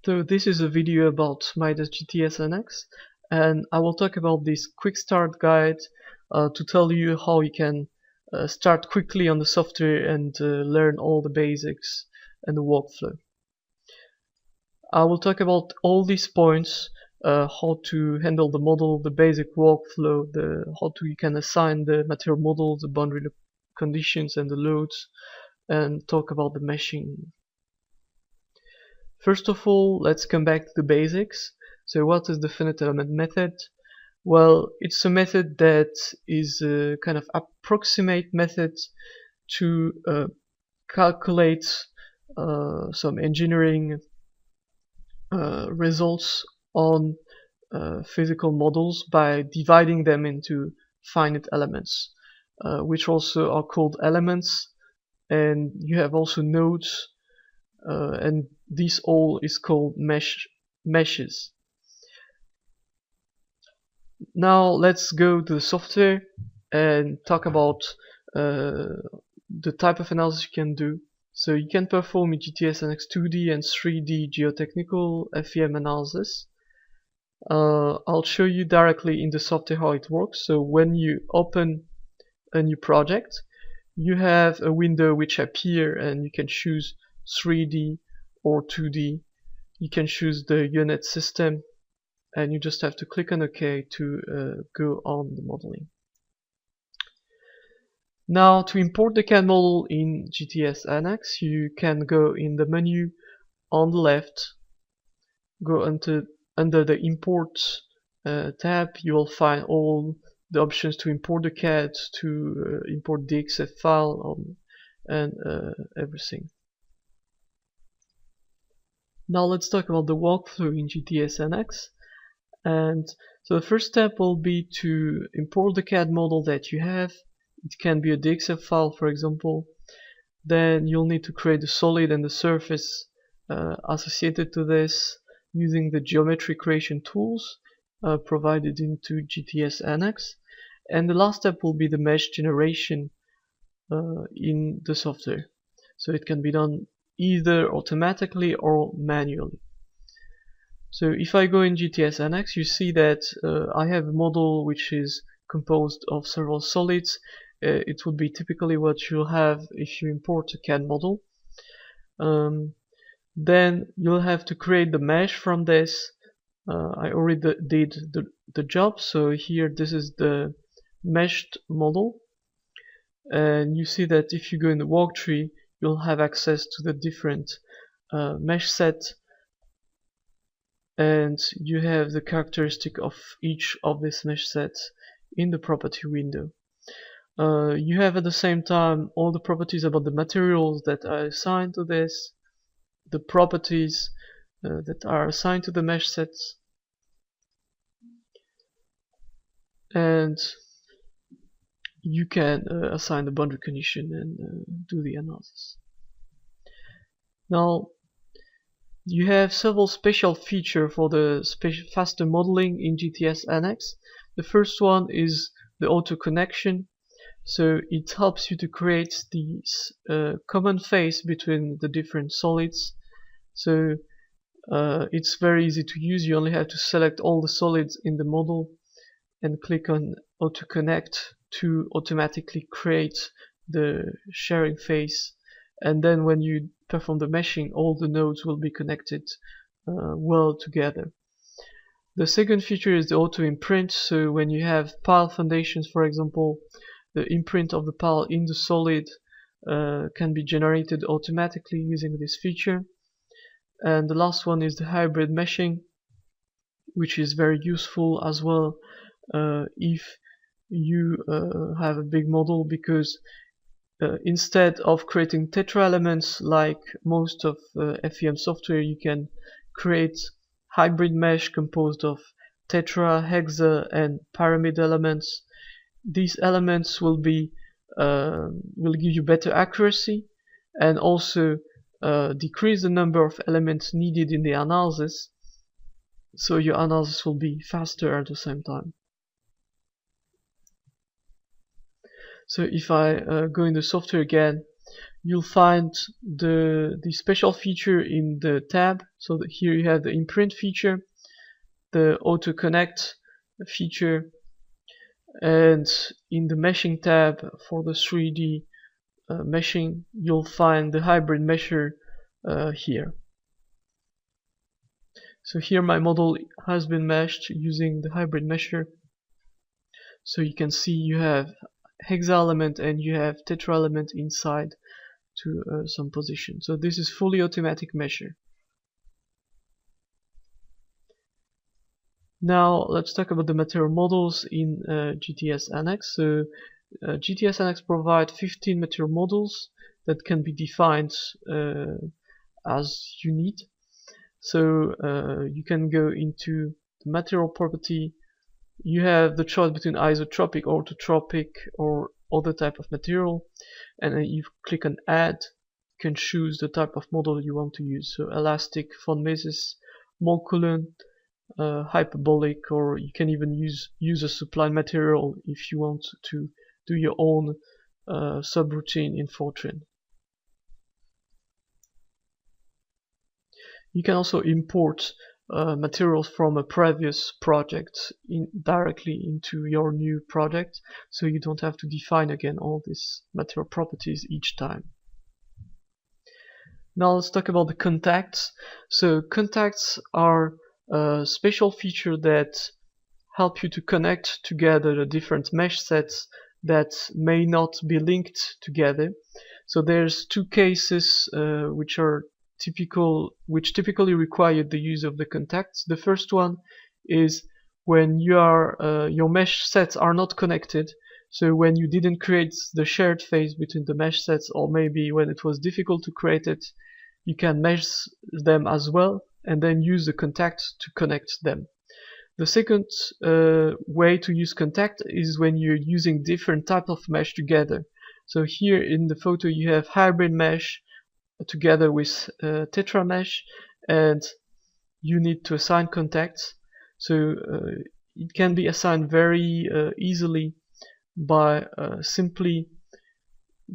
So this is a video about MIDAS GTS NX, and I will talk about this quick start guide to tell you how you can start quickly on the software and learn all the basics and the workflow. I will talk about all these points, how to handle the model, the basic workflow, you can assign the material model, the boundary conditions and the loads, and talk about the meshing. First of all, let's come back to the basics. So what is the finite element method? Well, it's a method that is a kind of approximate method to calculate some engineering results on physical models by dividing them into finite elements, which also are called elements, and you have also nodes, and this all is called meshes. Now let's go to the software and talk about the type of analysis you can do. So you can perform a GTS NX 2D and 3D geotechnical FEM analysis. I'll show you directly in the software how it works. So when you open a new project, you have a window which appears and you can choose 3D or 2D. You can choose the unit system and you just have to click on OK to go on the modeling. Now to import the CAD model in GTS NX, you can go in the menu on the left, go under the import tab. You will find all the options to import the CAD, to import the XF file, and everything. Now let's talk about the workflow in GTS NX. And so the first step will be to import the CAD model that you have. It can be a DXF file, for example. Then you'll need to create the solid and the surface associated to this using the geometry creation tools provided into GTS NX. And the last step will be the mesh generation in the software. So it can be done either automatically or manually. So if I go in GTS NX, you see that I have a model which is composed of several solids. It would be typically what you'll have if you import a CAD model. Then you'll have to create the mesh from this. I already did the job, so here this is the meshed model, and you see that if you go in the work tree, you'll have access to the different mesh set, and you have the characteristic of each of these mesh sets in the property window. You have at the same time all the properties about the materials that are assigned to this, the properties that are assigned to the mesh sets, and you can assign the boundary condition and do the analysis. Now you have several special features for the faster modeling in GTS NX. The first one is the auto connection. So it helps you to create this common face between the different solids. So it's very easy to use. You only have to select all the solids in the model and click on auto connect to automatically create the sharing face, and then when you perform the meshing, all the nodes will be connected well together. The second feature is the auto imprint. So when you have pile foundations, for example, the imprint of the pile in the solid can be generated automatically using this feature. And the last one is the hybrid meshing, which is very useful as well if you have a big model, because instead of creating tetra elements like most of FEM software, you can create hybrid mesh composed of tetra, hexa, and pyramid elements. These elements will give you better accuracy and also decrease the number of elements needed in the analysis, so your analysis will be faster at the same time. So if I go in the software again, you'll find the special feature in the tab. So that here you have the imprint feature, the auto connect feature, and in the meshing tab for the 3D meshing, you'll find the hybrid mesher here. So here my model has been meshed using the hybrid mesher. So you can see you have hexa element and you have tetra element inside to some position. So this is fully automatic mesher. Now let's talk about the material models in GTS NX. So GTS NX provides 15 material models that can be defined as you need. So you can go into the material property. You have the choice between isotropic, orthotropic, or other type of material, and then you click on add. You can choose the type of model you want to use. So elastic, von Mises, Molecular, hyperbolic, or you can even use a supplied material if you want to do your own subroutine in Fortran. You can also import materials from a previous project directly into your new project, so you don't have to define again all these material properties each time. Now let's talk about the contacts. So contacts are a special feature that help you to connect together the different mesh sets that may not be linked together. So there's two cases which typically require the use of the contacts. The first one is when your mesh sets are not connected. So when you didn't create the shared phase between the mesh sets, or maybe when it was difficult to create it, you can mesh them as well and then use the contact to connect them. The second way to use contact is when you're using different types of mesh together. So here in the photo you have hybrid mesh together with tetra mesh, and you need to assign contacts. So it can be assigned very easily by simply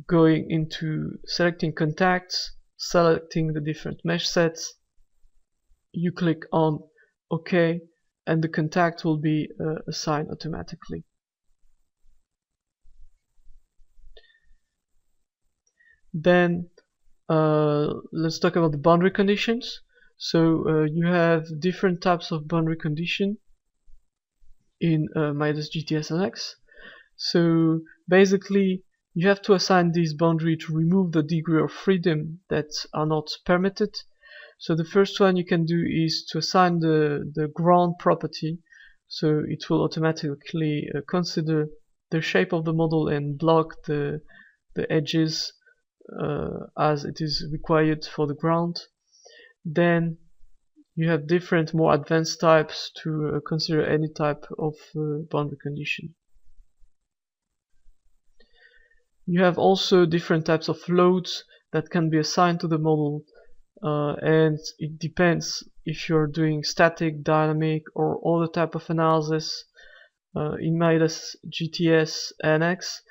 going into selecting contacts, selecting the different mesh sets. You click on OK, and the contact will be assigned automatically. Then let's talk about the boundary conditions. So you have different types of boundary condition in MIDAS GTS NX. So basically you have to assign this boundary to remove the degree of freedom that are not permitted. So the first one you can do is to assign the ground property. So it will automatically consider the shape of the model and block the edges as it is required for the ground. Then you have different more advanced types to consider any type of boundary condition. You have also different types of loads that can be assigned to the model, and it depends if you're doing static, dynamic, or other type of analysis. In MIDAS GTS NX,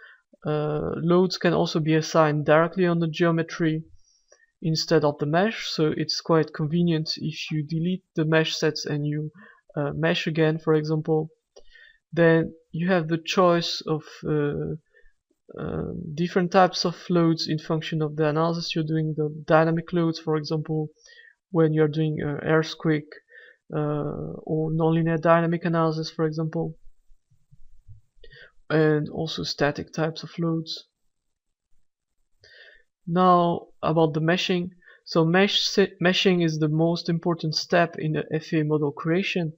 loads can also be assigned directly on the geometry instead of the mesh, so it's quite convenient if you delete the mesh sets and you mesh again, for example. Then you have the choice of different types of loads in function of the analysis you're doing. The dynamic loads, for example, when you're doing earthquake or nonlinear dynamic analysis, for example, and also static types of loads. Now about the meshing. So meshing is the most important step in the FEA model creation,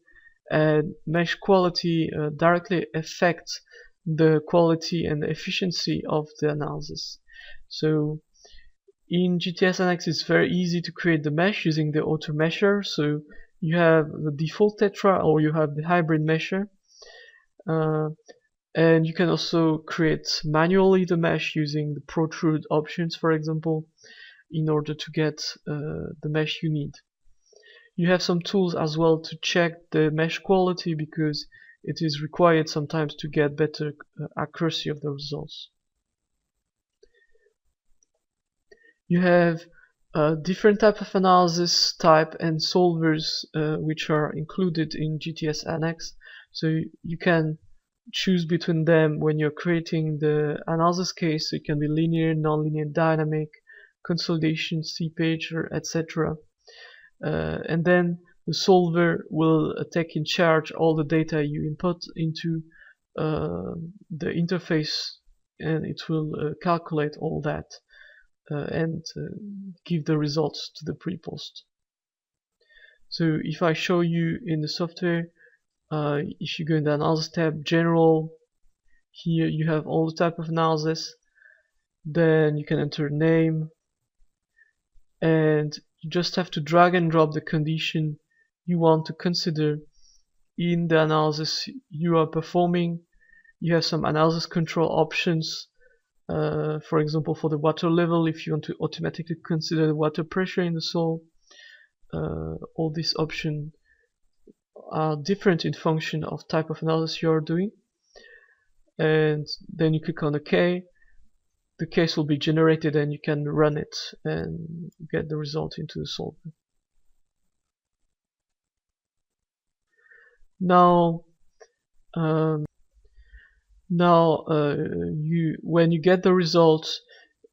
and mesh quality directly affects the quality and efficiency of the analysis. So in GTS NX it's very easy to create the mesh using the auto mesher. So you have the default tetra or you have the hybrid mesher, and you can also create manually the mesh using the protrude options, for example, in order to get the mesh you need. You have some tools as well to check the mesh quality, because it is required sometimes to get better accuracy of the results. You have different type of analysis type and solvers which are included in GTS NX. So you can choose between them when you're creating the analysis case. So it can be linear, nonlinear, dynamic, consolidation, C-page, etc. And then the solver will take in charge all the data you input into the interface, and it will calculate all that and give the results to the pre-post. So if I show you in the software, if you go in the analysis tab, general, here you have all the type of analysis. Then you can enter name, and you just have to drag and drop the condition you want to consider in the analysis you are performing. You have some analysis control options. For example, for the water level, if you want to automatically consider the water pressure in the soil, all these options are different in function of type of analysis you are doing. And then you click on OK. The case will be generated and you can run it and get the result into the solver. Now, when you get the results,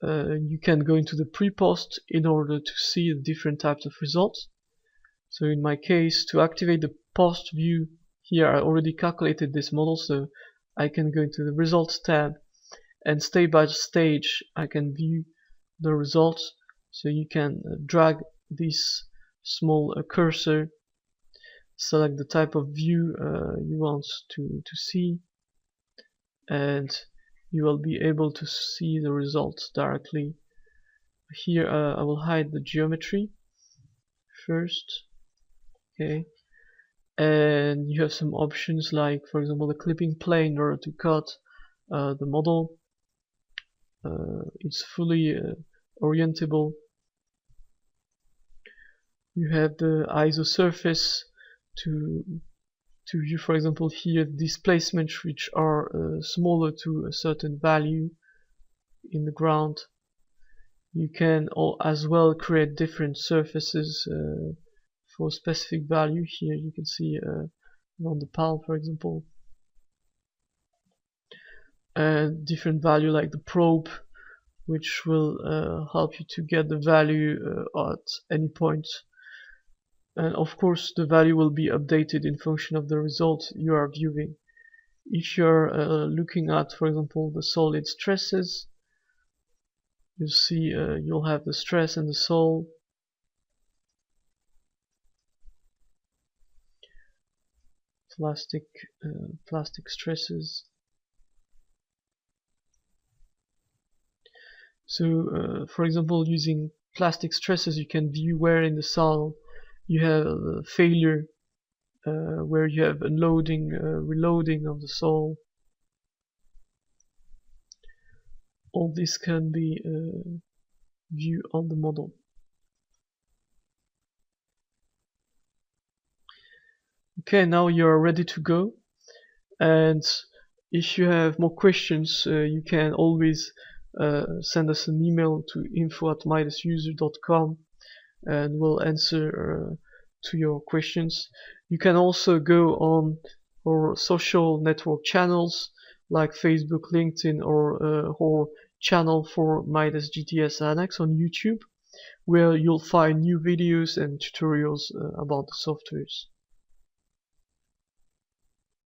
you can go into the pre-post in order to see the different types of results. So in my case, to activate the post view, here I already calculated this model, so I can go into the results tab, and stage by stage I can view the results. So you can drag this small cursor, select the type of view you want to see, and you will be able to see the results directly. Here I will hide the geometry first. Okay, and you have some options like, for example, the clipping plane in order to cut the model. It's fully orientable. You have the ISO surface to view, for example, here displacements which are smaller to a certain value in the ground. You can as well create different surfaces for specific value. Here you can see on the palm, for example, different value like the probe, which will help you to get the value at any point. And of course the value will be updated in function of the result you are viewing. If you're looking at, for example, the solid stresses, you see you'll have the stress and the sol. Plastic stresses. So for example, using plastic stresses, you can view where in the soil you have a failure, where you have unloading, reloading of the soil. All this can be viewed on the model. Okay, now you're ready to go, and if you have more questions, you can always send us an email to info@midasuser.com and we'll answer to your questions. You can also go on our social network channels like Facebook, LinkedIn, or our channel for MIDAS GTS NX on YouTube, where you'll find new videos and tutorials about the softwares.